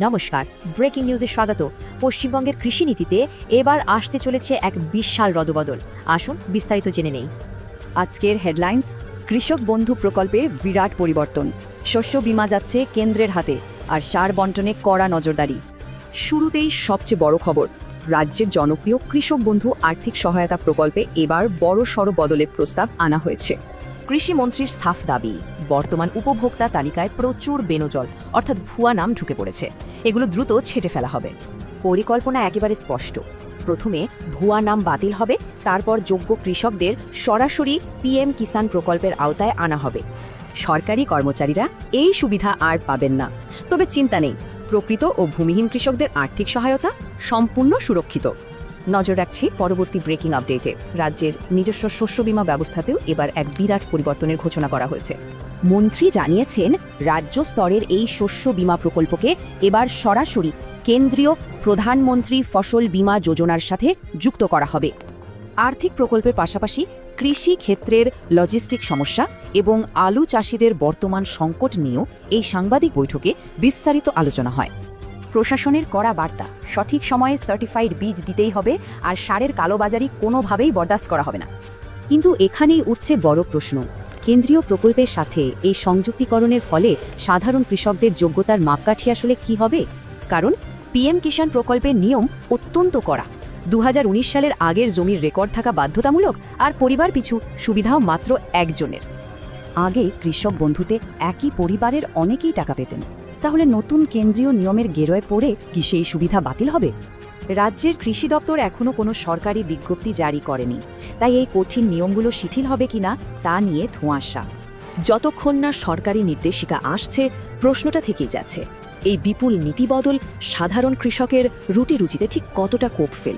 নমস্কার, ব্রেকিং নিউজে স্বাগত। পশ্চিমবঙ্গের কৃষি নীতিতে এবার আসতে চলেছে এক বিশাল রদবদল। আসুন বিস্তারিত জেনে নেই। আজকের হেডলাইন্স: কৃষক বন্ধু প্রকল্পে বিরাট পরিবর্তন, শস্য বীমা যাচ্ছে কেন্দ্রের হাতে, আর সার বণ্টনে কড়া নজরদারি। শুরুতেই সবচেয়ে বড় খবর, রাজ্যের জনপ্রিয় কৃষক বন্ধু আর্থিক সহায়তা প্রকল্পে এবার বড়সড় বদলের প্রস্তাব আনা হয়েছে। কৃষিমন্ত্রীর স্থাফ দাবি, বর্তমান উপভোক্তা তালিকায় প্রচুর বেনজল অর্থাৎ ভুয়া নাম ঢুকে পড়েছে, এগুলো দ্রুত ছেঁটে ফেলা হবে। পরিকল্পনা একেবারে স্পষ্ট। প্রথমে ভুয়া নাম বাতিল হবে, তারপর যোগ্য কৃষকদের সরাসরি পিএম কিষাণ প্রকল্পের আওতায় আনা হবে। সরকারি কর্মচারীরা এই সুবিধা আর পাবেন না। তবে চিন্তা নেই, প্রকৃত ও ভূমিহীন কৃষকদের আর্থিক সহায়তা সম্পূর্ণ সুরক্ষিত। নজর রাখছি পরবর্তী ব্রেকিং আপডেটে। রাজ্যের নিজস্ব শস্য বীমা ব্যবস্থাতেও এবার এক বিরাট পরিবর্তনের ঘোষণা করা হয়েছে। মন্ত্রী জানিয়েছেন, রাজ্য স্তরের এই শস্য বীমা প্রকল্পকে এবার সরাসরি কেন্দ্রীয় প্রধানমন্ত্রী ফসল বীমা যোজনার সাথে যুক্ত করা হবে। আর্থিক প্রকল্পের পাশাপাশি কৃষি ক্ষেত্রের লজিস্টিক সমস্যা এবং আলু চাষিদের বর্তমান সংকট নিয়েও এই সাংবাদিক বৈঠকে বিস্তারিত আলোচনা হয়। প্রশাসনের কড়া বার্তা, সঠিক সময়ে সার্টিফাইড বীজ দিতেই হবে, আর সারের কালোবাজারি কোনোভাবেই বরদাস্ত করা হবে না। কিন্তু এখানেই উঠছে বড় প্রশ্ন, কেন্দ্রীয় প্রকল্পের সাথে এই সংযুক্তিকরণের ফলে সাধারণ কৃষকদের যোগ্যতার মাপকাঠি আসলে কি হবে? কারণ পিএম কিষাণ প্রকল্পের নিয়ম অত্যন্ত কড়া। 2019 সালের আগের জমির রেকর্ড থাকা বাধ্যতামূলক, আর পরিবার পিছু সুবিধাও মাত্র একজনের। আগে কৃষক বন্ধুতে একই পরিবারের অনেকেই টাকা পেতেন, তাহলে নতুন কেন্দ্রীয় নিয়মের গেরোয় পড়ে কি সেই সুবিধা বাতিল হবে? রাজ্যের কৃষি দপ্তর এখনও কোনো সরকারি বিজ্ঞপ্তি জারি করেনি, তাই এই কঠিন নিয়মগুলো শিথিল হবে কিনা তা নিয়ে ধোঁয়াশা। যতক্ষণ না সরকারি নির্দেশিকা আসছে, প্রশ্নটা থেকেই যাচ্ছে, এই বিপুল নীতিবদল সাধারণ কৃষকের রুটি রুচিতে ঠিক কতটা কোপ ফেলবে।